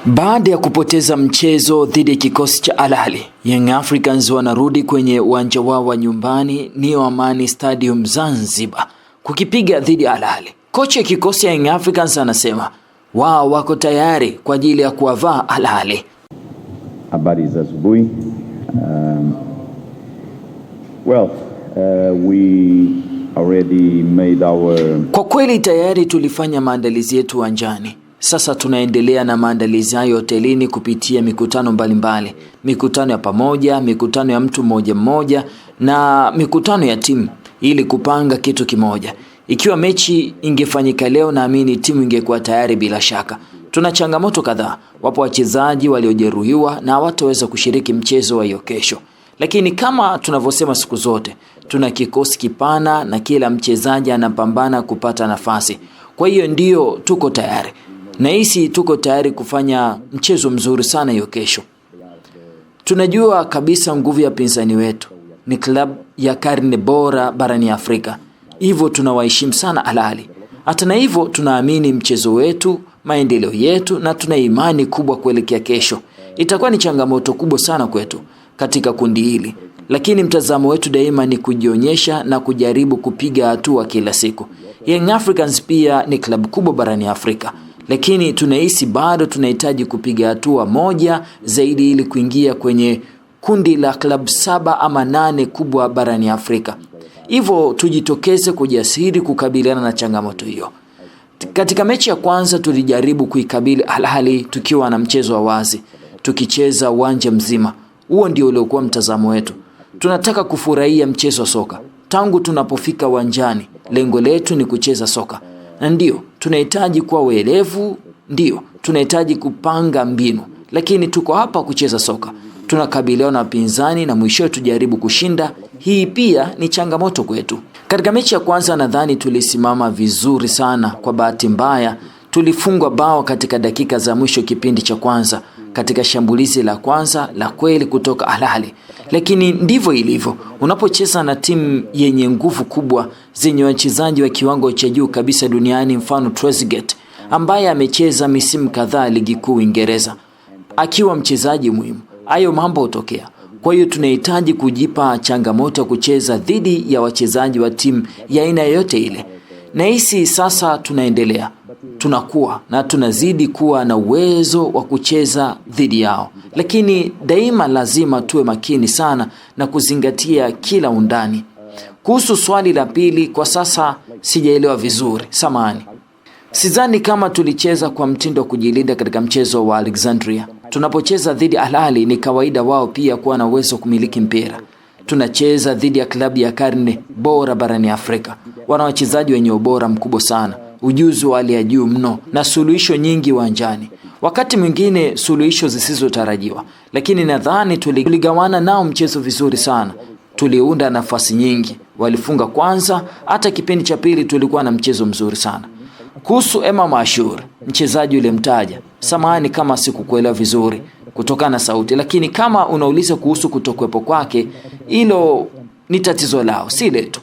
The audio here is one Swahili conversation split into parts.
Baada ya kupoteza mchezo dhidi ya kikosi cha Al Ahly, Young Africans wanarudi kwenye uwanja wao wa nyumbani New Amani Stadium Zanzibar kukipiga dhidi ya Al Ahly. Kocha ya kikosi ya Young Africans anasema wao wako tayari kwa ajili ya kuwavaa Al Ahly. Habari za asubuhi. We already made our... Kwa kweli tayari tulifanya maandalizi yetu uwanjani. Sasa tunaendelea na maandalizi hayo hotelini kupitia mikutano mbalimbali. Mikutano ya pamoja, mikutano ya mtu mmoja na mikutano ya timu ili kupanga kitu kimoja. Ikiwa mechi ingefanyika leo, naamini timu ingekuwa tayari bila shaka. Tuna changamoto kadhaa. Wapo wachezaji waliojeruhiwa na hawataweza kushiriki mchezo wa hiyo kesho. Lakini kama tunavyosema siku zote, tuna kikosi kipana na kila mchezaji anapambana kupata nafasi. Kwa hiyo ndio tuko tayari. Na hisi tuko tayari kufanya mchezo mzuri sana hiyo kesho. Tunajua kabisa nguvu ya pinzani wetu. Ni klabu ya karne bora barani Afrika. Hivyo tunawaheshimu sana Al Ahly. Hata na hivyo tunaamini mchezo wetu, maendeleo yetu na tuna imani kubwa kuelekea kesho. Itakuwa ni changamoto kubwa sana kwetu katika kundi hili. Lakini mtazamo wetu daima ni kujionyesha na kujaribu kupiga hatua kila siku. Young Africans pia ni klabu kubwa barani Afrika. Lakini tunahisi bado tunahitaji kupiga hatua moja zaidi ili kuingia kwenye kundi la klabu 7 ama 8 kubwa barani Afrika. Hivyo tujitokeze kujasiri kukabiliana na changamoto hiyo. Katika mechi ya kwanza tulijaribu kuikabili Al Ahly tukiwa na mchezo wa wazi, tukicheza uwanja mzima. Huo ndio uliokuwa mtazamo wetu. Tunataka kufurahia mchezo wa soka. Tangu tunapofika uwanjani, lengo letu ni kucheza soka. Na ndio, tunahitaji kuwa welevu, ndio, tunahitaji kupanga mbinu, lakini tuko hapa kucheza soka. Tunakabiliana na pinzani na mwisho tujaribu kushinda. Hii pia ni changamoto kwetu. Katika mechi ya kwanza nadhani tulisimama vizuri sana. Kwa bahati mbaya, tulifungwa bao katika dakika za mwisho kipindi cha kwanza katika shambulizi la kwanza la kweli kutoka Al Ahly. Lakini ndivyo ilivyo. Unapocheza na timu yenye nguvu kubwa zenye wachezaji wa kiwango cha juu kabisa duniani, mfano Trezeguet ambaye amecheza misimu kadhaa ligi kuu Uingereza akiwa mchezaji muhimu, hayo mambo hutokea. Kwa hiyo tunahitaji kujipa changamoto kucheza dhidi ya wachezaji wa timu ya aina yoyote ile. Na hisi sasa tunaendelea, tunakuwa na tunazidi kuwa na uwezo wa kucheza dhidi yao. Lakini daima lazima tuwe makini sana na kuzingatia kila undani. Kuhusu swali la pili, kwa sasa sijaelewa vizuri. Samahani. Sidhani kama tulicheza kwa mtindo wa kujilinda katika mchezo wa Alexandria. Tunapocheza dhidi Al Ahly ni kawaida wao pia kuwa na uwezo kumiliki mpira. Tunacheza dhidi ya klabu ya karne bora barani Afrika. Wana wachezaji wenye ubora mkubwa sana, ujuzi wa hali ya juu mno na suluhisho nyingi uwanjani. Wakati mwingine suluhisho zisizotarajiwa, lakini nadhani tuligawana nao mchezo vizuri sana. Tuliunda nafasi nyingi, walifunga kwanza, hata kipindi cha pili tulikuwa na mchezo mzuri sana. Kuhusu Emam Ashur, mchezaji yule mtaja, samahani kama sikukuelewa vizuri kutokana na sauti, lakini kama unauliza kuhusu kutokuwepo kwake, hilo ni tatizo lao, si letu.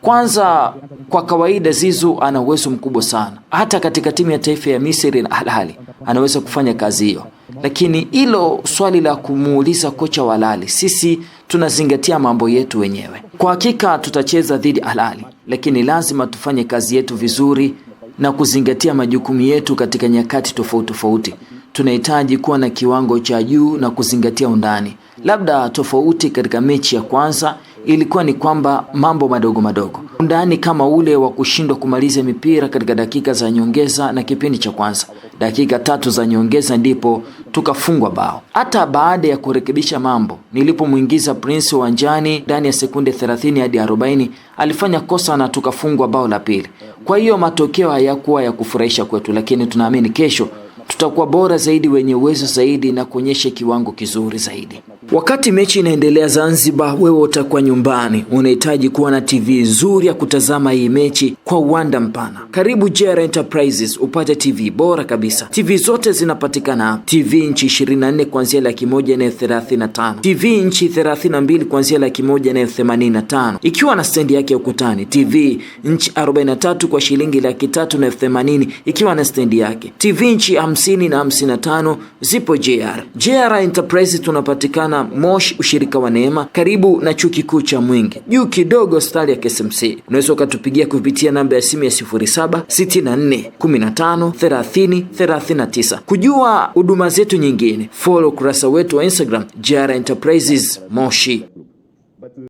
Kwanza, kwa kawaida Zizu ana uwezo mkubwa sana. Hata katika timu ya taifa ya Misri na Al Ahly anaweza kufanya kazi hiyo. Lakini hilo swali la kumuuliza kocha wa Al Ahly, sisi tunazingatia mambo yetu wenyewe. Kwa hakika tutacheza dhidi Al Ahly, lakini lazima tufanye kazi yetu vizuri na kuzingatia majukumu yetu katika nyakati tofauti. Tunahitaji kuwa na kiwango cha juu na kuzingatia undani. Labda tofauti katika mechi ya kwanza ilikuwa ni kwamba mambo madogo. Undani kama ule wa kushindwa kumaliza mipira katika dakika za nyongeza na kipindi cha kwanza. Dakika 3 za nyongeza ndipo tukafungwa bao. Hata baada ya kurekebisha mambo, nilipomuingiza Prince uwanjani ndani ya sekunde 30 hadi 40, alifanya kosa na tukafungwa bao la pili. Kwa hiyo matokeo hayakuwa ya kufurahisha kwetu, lakini tunaamini kesho tutakuwa bora zaidi, wenye uwezo zaidi na kuonyesha kiwango kizuri zaidi. Wakati mechi inaendelea Zanzibar, wewe utakuwa nyumbani, unahitaji kuwa na TV nzuri ya kutazama hii mechi kwa uwanda mpana. Karibu JR Enterprises upate TV bora kabisa. TV zote zinapatikana hapa. TV inchi 24 kuanzia 135, TV inchi 32 kuanzia 185 ikiwa na stendi yake ya ukutani. TV inchi 43 kwa shilingi 380 ikiwa na stendi yake. TV inchi 50 na 55 zipo JR. JR Enterprises tunapatikana Moshi, ushirika wa Neema, karibu na chuo kikuu cha Mwingi, juu kidogo stali ya KSMC. Unaweza ukatupigia kupitia namba ya simu ya 0764153039. Kujua huduma zetu nyingine, follow kurasa wetu wa Instagram JR Enterprises Moshi.